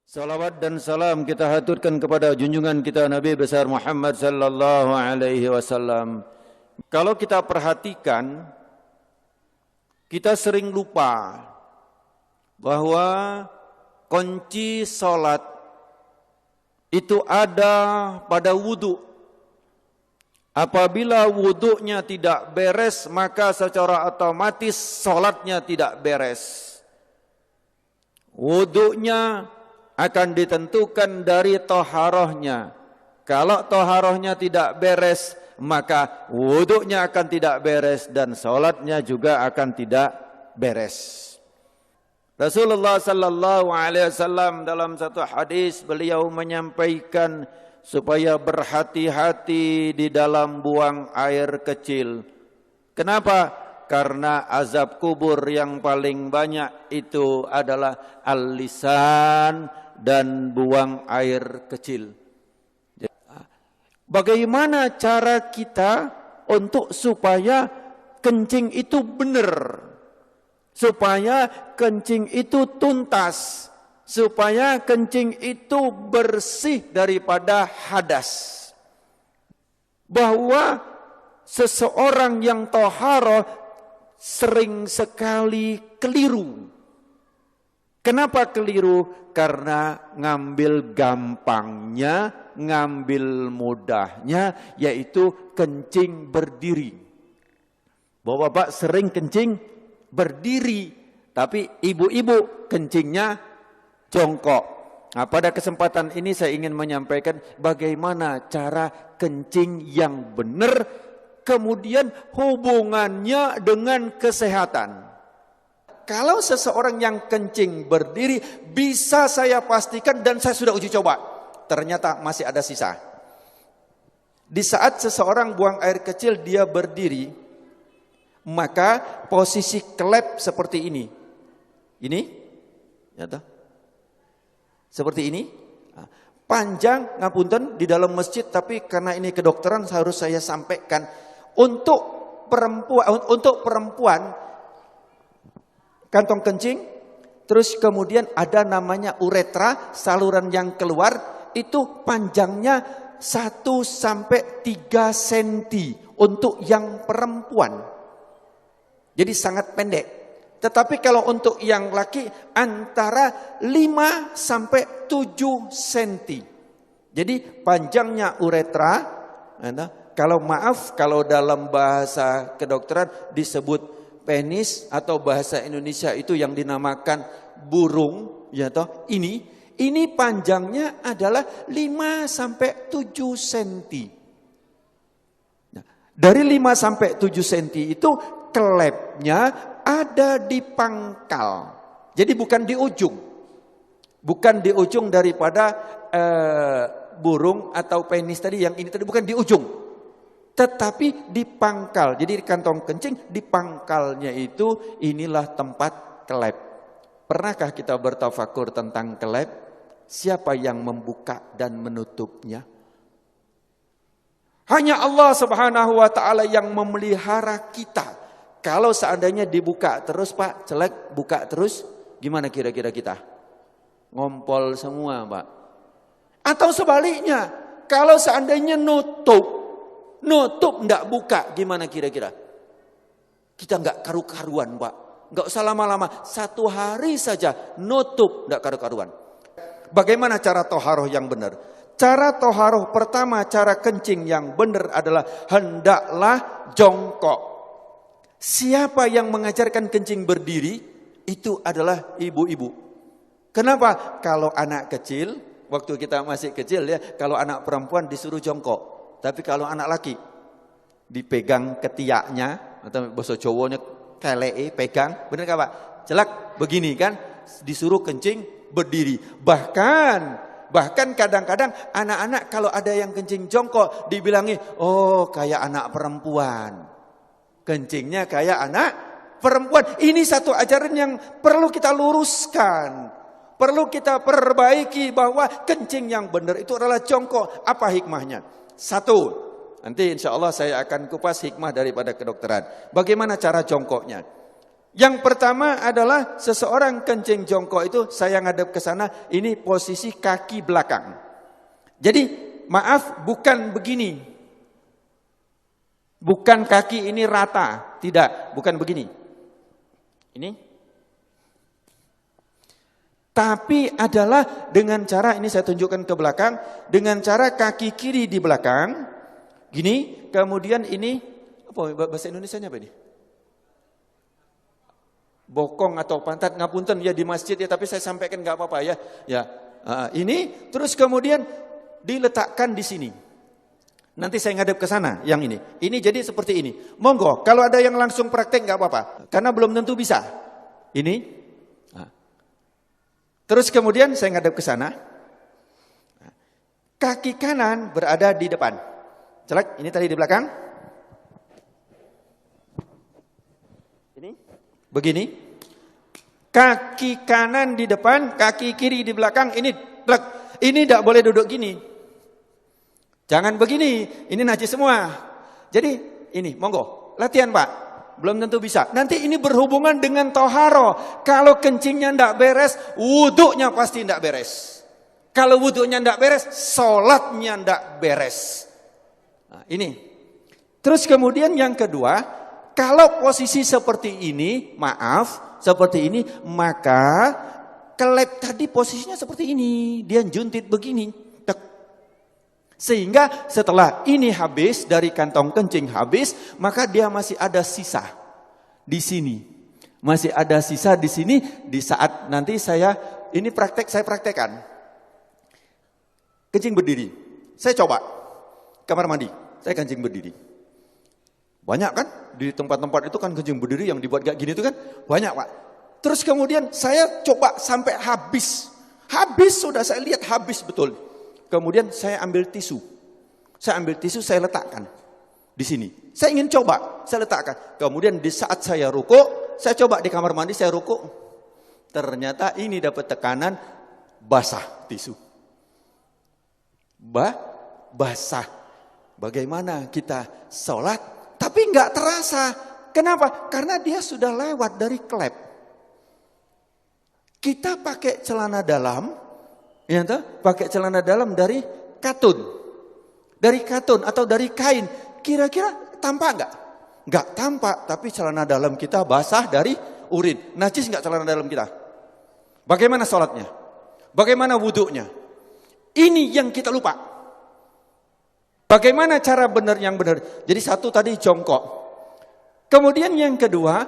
Salawat dan salam kita haturkan kepada junjungan kita Nabi besar Muhammad sallallahu alaihi wasallam. Kalau kita perhatikan, kita sering lupa bahwa kunci salat itu ada pada wudu. Apabila wudunya tidak beres, maka secara otomatis salatnya tidak beres. Wudunya akan ditentukan dari toharohnya. Kalau toharohnya tidak beres, maka wuduknya akan tidak beres dan sholatnya juga akan tidak beres. Rasulullah sallallahu alaihi wasallam dalam satu hadis beliau menyampaikan supaya berhati-hati di dalam buang air kecil. Kenapa? Karena azab kubur yang paling banyak itu adalah al-lisan dan buang air kecil. Bagaimana cara kita untuk supaya kencing itu benar, supaya kencing itu tuntas, supaya kencing itu bersih daripada hadas. Bahwa seseorang yang toharoh sering sekali keliru. Kenapa keliru? Karena ngambil gampangnya, ngambil mudahnya, yaitu kencing berdiri. Bapak-bapak sering kencing berdiri, tapi ibu-ibu kencingnya jongkok. Nah, pada kesempatan ini saya ingin menyampaikan bagaimana cara kencing yang benar, kemudian hubungannya dengan kesehatan. Kalau seseorang yang kencing berdiri, bisa saya pastikan dan saya sudah uji coba, ternyata masih ada sisa. Di saat seseorang buang air kecil dia berdiri, maka posisi klep seperti ini. Ini, ya toh? Seperti ini. Panjang, ngapunten, di dalam masjid, tapi karena ini kedokteran harus saya sampaikan. Untuk perempuan kantong kencing, terus kemudian ada namanya uretra, saluran yang keluar, itu panjangnya 1 sampai 3 cm untuk yang perempuan. Jadi sangat pendek. Tetapi kalau untuk yang laki antara 5 sampai 7 cm. Jadi panjangnya uretra, kalau dalam bahasa kedokteran disebut penis, atau bahasa Indonesia itu yang dinamakan burung, ya toh. Ini panjangnya adalah 5 sampai 7 cm. Nah, dari 5 sampai 7 cm itu klepnya ada di pangkal. Jadi bukan di ujung. Bukan di ujung daripada burung atau penis tadi, yang ini tadi bukan di ujung. Tetapi di pangkal. Jadi di kantong kencing, di pangkalnya itu inilah tempat kelep. Pernahkah kita bertafakur tentang kelep? Siapa yang membuka dan menutupnya? Hanya Allah Subhanahu wa taala yang memelihara kita. Kalau seandainya dibuka terus, Pak, celek, buka terus, gimana kira-kira kita? Ngompol semua, Pak. Atau sebaliknya, kalau seandainya nutup enggak buka, gimana kira-kira? Kita enggak karu-karuan, Pak. Enggak usah lama-lama, 1 hari saja nutup enggak karu-karuan. Bagaimana cara toharoh yang benar? Cara toharoh pertama, cara kencing yang benar adalah hendaklah jongkok. Siapa yang mengajarkan kencing berdiri? Itu adalah ibu-ibu. Kenapa? Kalau anak kecil, waktu kita masih kecil ya, kalau anak perempuan disuruh jongkok. Tapi kalau anak laki dipegang ketiaknya, atau bahasa Jawanya keleke, pegang, benar enggak Pak? Jelek begini kan, disuruh kencing berdiri. Bahkan kadang-kadang anak-anak kalau ada yang kencing jongkok dibilangi, oh kayak anak perempuan. Kencingnya kayak anak perempuan. Ini satu ajaran yang perlu kita luruskan. Perlu kita perbaiki bahwa kencing yang benar itu adalah jongkok. Apa hikmahnya? 1, nanti insya Allah saya akan kupas hikmah daripada kedokteran. Bagaimana cara jongkoknya? Yang pertama adalah seseorang kencing jongkok itu saya ngadep ke sana, ini posisi kaki belakang. Jadi maaf, bukan begini. Bukan kaki ini rata, tidak, bukan begini. Ini. Tapi adalah dengan cara, ini saya tunjukkan ke belakang, dengan cara kaki kiri di belakang, gini, kemudian ini, apa bahasa Indonesianya apa ini? Bokong atau pantat, ngapunten ya di masjid ya, tapi saya sampaikan nggak apa-apa ya. Ya, ini terus kemudian diletakkan di sini. Nanti saya ngadep ke sana yang ini. Ini jadi seperti ini. Monggo, kalau ada yang langsung praktek nggak apa-apa, karena belum tentu bisa. Ini. Terus kemudian saya ngadep ke sana. Kaki kanan berada di depan. Celak, ini tadi di belakang. Ini. Begini, kaki kanan di depan, kaki kiri di belakang, ini tidak boleh duduk gini. Jangan begini, ini najis semua. Jadi ini, monggo, latihan Pak, belum tentu bisa. Nanti ini berhubungan dengan toharo. Kalau kencingnya tidak beres, wuduknya pasti tidak beres. Kalau wuduknya tidak beres, sholatnya tidak beres. Nah, ini. Terus kemudian yang kedua, kalau posisi seperti ini, maaf, seperti ini, maka kelep tadi posisinya seperti ini. Dia juntit begini. Tek. Sehingga setelah ini habis, dari kantong kencing habis, maka dia masih ada sisa di sini. Masih ada sisa di sini, di saat nanti saya praktekkan. Kencing berdiri. Saya coba, kamar mandi, saya kencing berdiri. Banyak kan di tempat-tempat itu kan kencing berdiri yang dibuat kayak gini itu kan banyak Pak. Terus kemudian saya coba sampai habis. Habis sudah saya lihat habis betul. Kemudian saya ambil tisu. Saya letakkan di sini. Saya ingin coba, saya letakkan. Kemudian di saat saya rukuk, saya coba di kamar mandi saya rukuk. Ternyata ini dapat tekanan basah tisu. Basah. Bagaimana kita sholat? Tapi nggak terasa. Kenapa? Karena dia sudah lewat dari klep. Kita pakai celana dalam, ya pakai celana dalam dari katun. Dari katun atau dari kain. Kira-kira tampak nggak? Nggak tampak, tapi celana dalam kita basah dari urin. Najis nggak celana dalam kita? Bagaimana sholatnya? Bagaimana wuduknya? Ini yang kita lupa. Bagaimana cara benar yang benar? Jadi satu tadi jongkok. Kemudian yang kedua,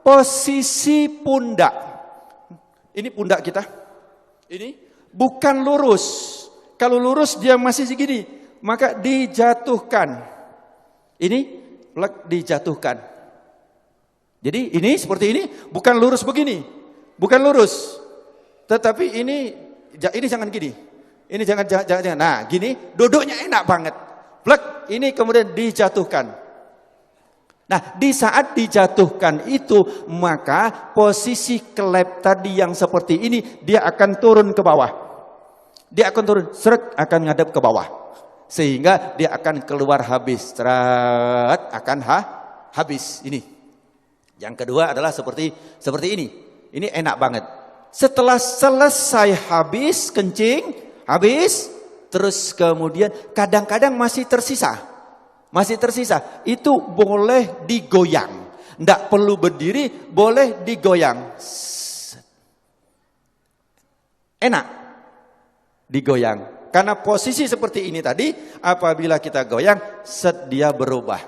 posisi pundak. Ini pundak kita. Ini bukan lurus. Kalau lurus dia masih segini, maka dijatuhkan. Ini dijatuhkan. Jadi ini seperti ini, bukan lurus begini. Bukan lurus. Tetapi ini jangan gini. Ini jangan. Nah, gini duduknya enak banget. Ini kemudian dijatuhkan. Nah, di saat dijatuhkan itu, maka posisi kelep tadi yang seperti ini, dia akan turun ke bawah. Dia akan turun, akan ngadep ke bawah. Sehingga dia akan keluar habis. Akan habis. Ini. Yang kedua adalah seperti ini. Ini enak banget. Setelah selesai habis, kencing, habis, terus kemudian kadang-kadang masih tersisa. Itu boleh digoyang. Tidak perlu berdiri, boleh digoyang. Enak digoyang. Karena posisi seperti ini tadi, apabila kita goyang, dia berubah.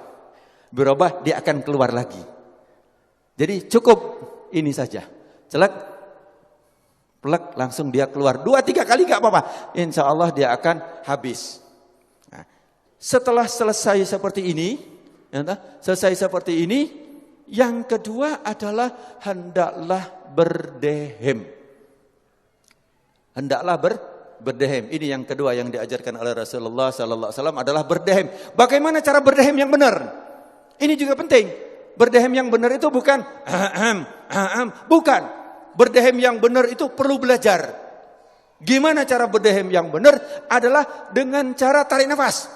Dia akan keluar lagi. Jadi cukup ini saja. Plek, langsung dia keluar. 2-3 kali gak apa-apa. Insya Allah dia akan habis. Nah, setelah selesai seperti ini, yang kedua adalah hendaklah berdehem. Berdehem. Ini yang kedua yang diajarkan oleh Rasulullah sallallahu alaihi wasallam adalah berdehem. Bagaimana cara berdehem yang benar? Ini juga penting. Berdehem yang benar itu bukan bukan. Berdehem yang benar itu perlu belajar. Gimana cara berdehem yang benar? Adalah dengan cara tarik nafas.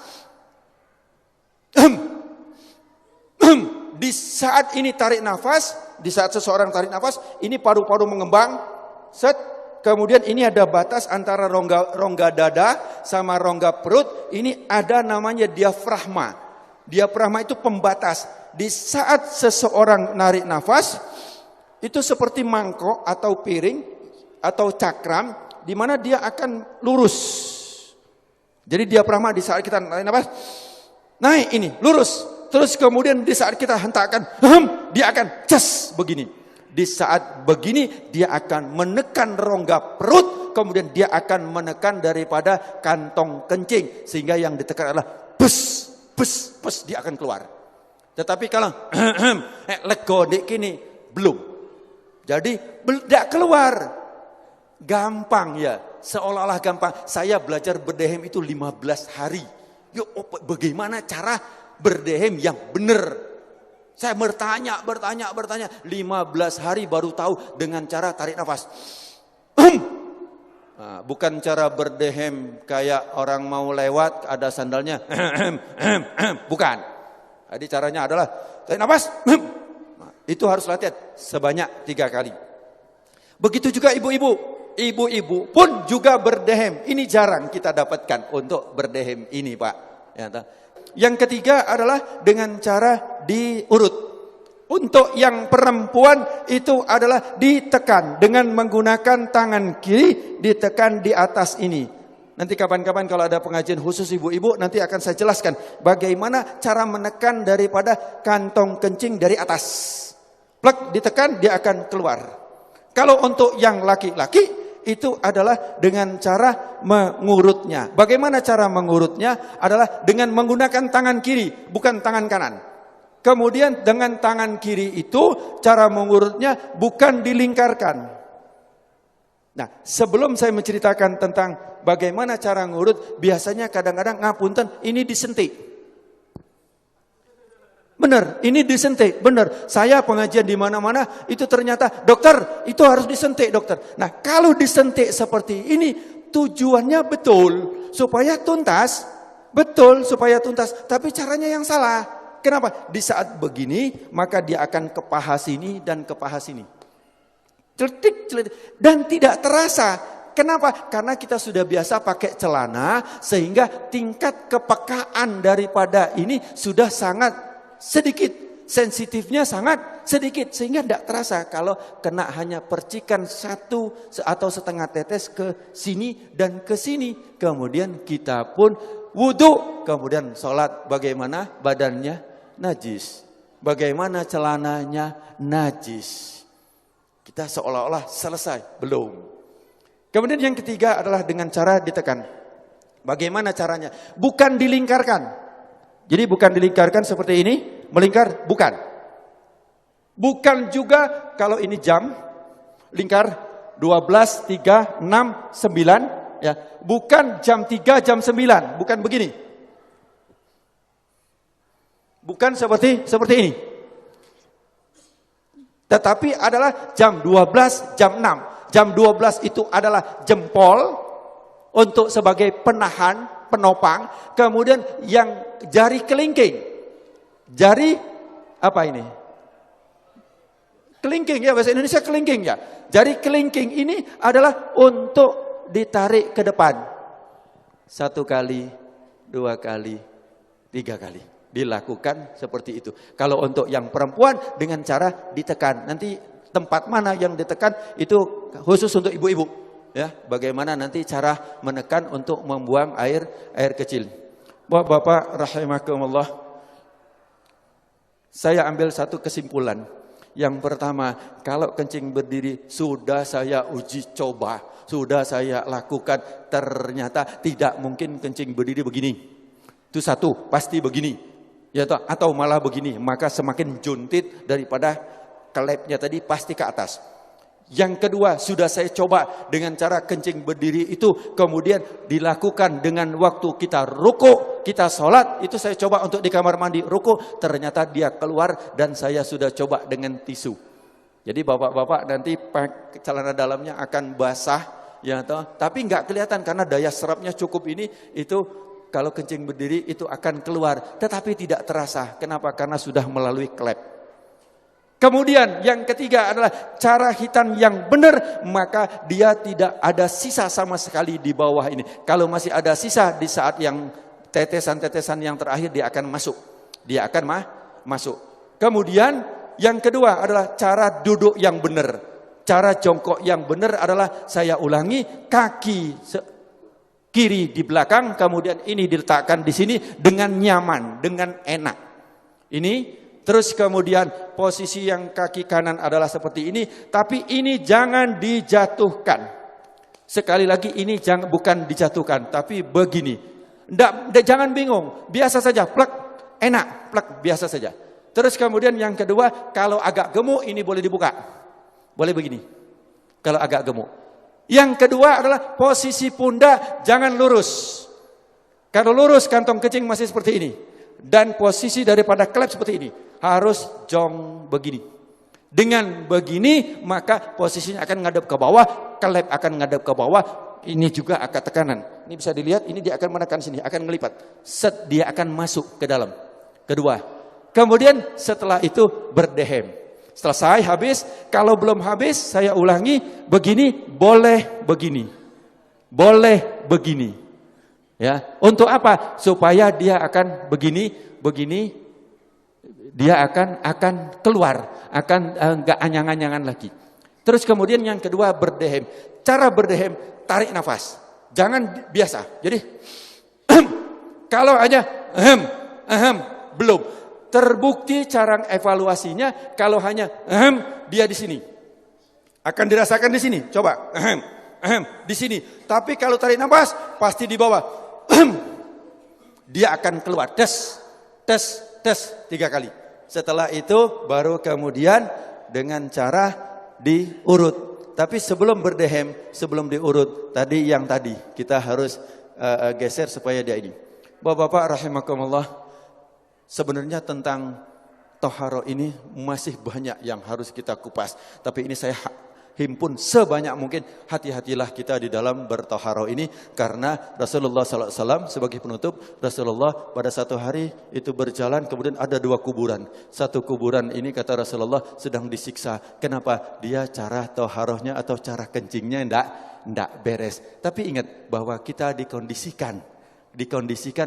Di saat ini tarik nafas, di saat seseorang tarik nafas, ini paru-paru mengembang, set. Kemudian ini ada batas antara rongga dada sama rongga perut. Ini ada namanya diafragma. Diafragma itu pembatas. Di saat seseorang narik nafas, itu seperti mangkok atau piring atau cakram, di mana dia akan lurus. Jadi diafragma di saat kita narik nafas, naik ini, lurus. Terus kemudian di saat kita hentakkan, dia akan cas begini. Di saat begini dia akan menekan rongga perut, kemudian dia akan menekan daripada kantong kencing, sehingga yang ditekan adalah bus, bus, bus, dia akan keluar. Tetapi kalau lego dik kini belum, jadi tidak keluar, gampang ya, seolah-olah gampang. Saya belajar berdehem itu 15 hari. Yuk, bagaimana cara berdehem yang benar? Saya bertanya, 15 hari baru tahu dengan cara tarik nafas. Nah, bukan cara berdehem kayak orang mau lewat ada sandalnya. Bukan. Jadi caranya adalah tarik nafas. Nah, itu harus latihan sebanyak 3 kali. Begitu juga ibu-ibu. Ibu-ibu pun juga berdehem. Ini jarang kita dapatkan untuk berdehem ini, Pak. Ya, yang ketiga adalah dengan cara diurut. Untuk yang perempuan itu adalah ditekan dengan menggunakan tangan kiri, ditekan di atas ini. Nanti kapan-kapan kalau ada pengajian khusus ibu-ibu, nanti akan saya jelaskan bagaimana cara menekan daripada kantong kencing dari atas. Plek, ditekan, dia akan keluar. Kalau untuk yang laki-laki, itu adalah dengan cara mengurutnya. Bagaimana cara mengurutnya? Adalah dengan menggunakan tangan kiri, bukan tangan kanan. Kemudian dengan tangan kiri itu cara mengurutnya bukan dilingkarkan. Nah, sebelum saya menceritakan tentang bagaimana cara ngurut, biasanya kadang-kadang ngapunten ini disentik. Benar, ini disentik, benar. Saya pengajian di mana-mana itu ternyata dokter itu harus disentik dokter. Nah kalau disentik seperti ini tujuannya betul supaya tuntas, betul supaya tuntas. Tapi caranya yang salah. Kenapa? Di saat begini maka dia akan ke paha sini dan ke paha sini. Celetik, celetik. Dan tidak terasa. Kenapa? Karena kita sudah biasa pakai celana sehingga tingkat kepekaan daripada ini sudah sangat sedikit, sensitifnya sangat sedikit sehingga tidak terasa kalau kena hanya percikan 1 atau setengah tetes ke sini dan ke sini. Kemudian kita pun wudhu, kemudian sholat. Bagaimana badannya? Najis. Bagaimana celananya? Najis. Kita seolah-olah selesai, belum. Kemudian yang ketiga adalah dengan cara ditekan. Bagaimana caranya? Bukan dilingkarkan. Jadi bukan dilingkarkan seperti ini, melingkar, bukan. Bukan juga kalau ini jam, lingkar 12, 3, 6, 9. Ya. Bukan jam 3, jam 9, bukan begini. Bukan seperti ini. Tetapi adalah jam 12, jam 6. Jam 12 itu adalah jempol untuk sebagai penahan, penopang. Kemudian yang jari kelingking. Jari apa ini? Kelingking ya, bahasa Indonesia kelingking ya. Jari kelingking ini adalah untuk ditarik ke depan. 1 kali, 2 kali, 3 kali. Dilakukan seperti itu. Kalau untuk yang perempuan dengan cara ditekan. Nanti tempat mana yang ditekan itu khusus untuk ibu-ibu. Ya, bagaimana nanti cara menekan untuk membuang air kecil. Bapak rahimakumullah. Saya ambil satu kesimpulan. Yang pertama, kalau kencing berdiri sudah saya uji coba, sudah saya lakukan, ternyata tidak mungkin kencing berdiri begini. Itu satu, pasti begini. Ya, atau malah begini, maka semakin juntit daripada kelepnya tadi pasti ke atas. Yang kedua, sudah saya coba dengan cara kencing berdiri itu, kemudian dilakukan dengan waktu kita ruku, kita sholat, itu saya coba untuk di kamar mandi ruku, ternyata dia keluar dan saya sudah coba dengan tisu. Jadi bapak-bapak nanti celana dalamnya akan basah, ya toh, tapi nggak kelihatan karena daya serapnya cukup ini, itu kalau kencing berdiri itu akan keluar, tetapi tidak terasa. Kenapa? Karena sudah melalui klep. Kemudian yang ketiga adalah cara hitan yang benar, maka dia tidak ada sisa sama sekali di bawah ini. Kalau masih ada sisa di saat yang tetesan-tetesan yang terakhir, dia akan masuk. Dia akan masuk. Kemudian yang kedua adalah cara duduk yang benar. Cara jongkok yang benar adalah, saya ulangi, kaki kiri di belakang, kemudian ini diletakkan di sini dengan nyaman, dengan enak. Ini. Terus kemudian posisi yang kaki kanan adalah seperti ini, tapi ini jangan dijatuhkan. Sekali lagi, ini bukan dijatuhkan, tapi begini. Jangan bingung, biasa saja, plek, enak, plek, biasa saja. Terus kemudian yang kedua, kalau agak gemuk ini boleh dibuka. Boleh begini, kalau agak gemuk. Yang kedua adalah posisi pundak jangan lurus. Kalau lurus kantong kencing masih seperti ini. Dan posisi daripada klep seperti ini. Harus jong begini. Dengan begini maka posisinya akan ngadep ke bawah, klep akan ngadep ke bawah. Ini juga akan tekanan. Ini bisa dilihat, ini dia akan menekan sini, akan ngelipat. Set, dia akan masuk ke dalam. Kedua. Kemudian setelah itu berdehem. Selesai, habis. Kalau belum habis, saya ulangi. Begini, boleh begini. Boleh begini. Ya, untuk apa? Supaya dia akan begini, dia akan keluar, akan enggak anyang-anyangan lagi. Terus kemudian yang kedua berdehem. Cara berdehem, tarik nafas. Jangan biasa. Jadi kalau hanya belum. Terbukti cara evaluasinya kalau hanya dia di sini. Akan dirasakan di sini. Coba di sini. Tapi kalau tarik nafas pasti di bawah. Dia akan keluar. Tes 3 kali. Setelah itu baru kemudian dengan cara diurut. Tapi sebelum berdehem, sebelum diurut, tadi kita harus geser supaya dia ini. Bapak-bapak rahimakumullah, sebenarnya tentang toharo ini masih banyak yang harus kita kupas. Tapi ini saya himpun sebanyak mungkin. Hati-hatilah kita di dalam bertoharo ini, karena Rasulullah SAW sebagai penutup, Rasulullah pada satu hari itu berjalan, kemudian ada 2 kuburan. Satu kuburan ini kata Rasulullah sedang disiksa. Kenapa? Dia cara toharohnya atau cara kencingnya enggak beres. Tapi ingat bahwa kita dikondisikan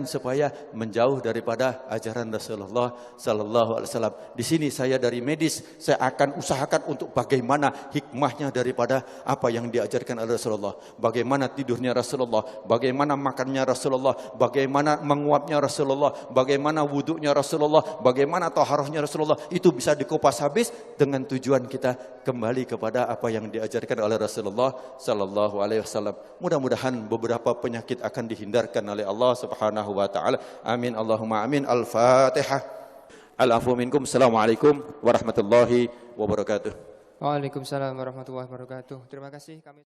supaya menjauh daripada ajaran Rasulullah sallallahu alaihi wasallam. Di sini saya dari medis, saya akan usahakan untuk bagaimana hikmahnya daripada apa yang diajarkan oleh Rasulullah. Bagaimana tidurnya Rasulullah, bagaimana makannya Rasulullah, bagaimana menguapnya Rasulullah, bagaimana wudhunya Rasulullah, bagaimana taharahnya Rasulullah. Itu bisa dikupas habis dengan tujuan kita kembali kepada apa yang diajarkan oleh Rasulullah sallallahu alaihi wasallam. Mudah-mudahan beberapa penyakit akan dihindarkan oleh Allah Subhanahu wa taala. Amin Allahumma amin. Al-Fatihah. Al-afu minkum. Assalamualaikum warahmatullahi wabarakatuh. Waalaikumsalam warahmatullahi wabarakatuh. Terima kasih kami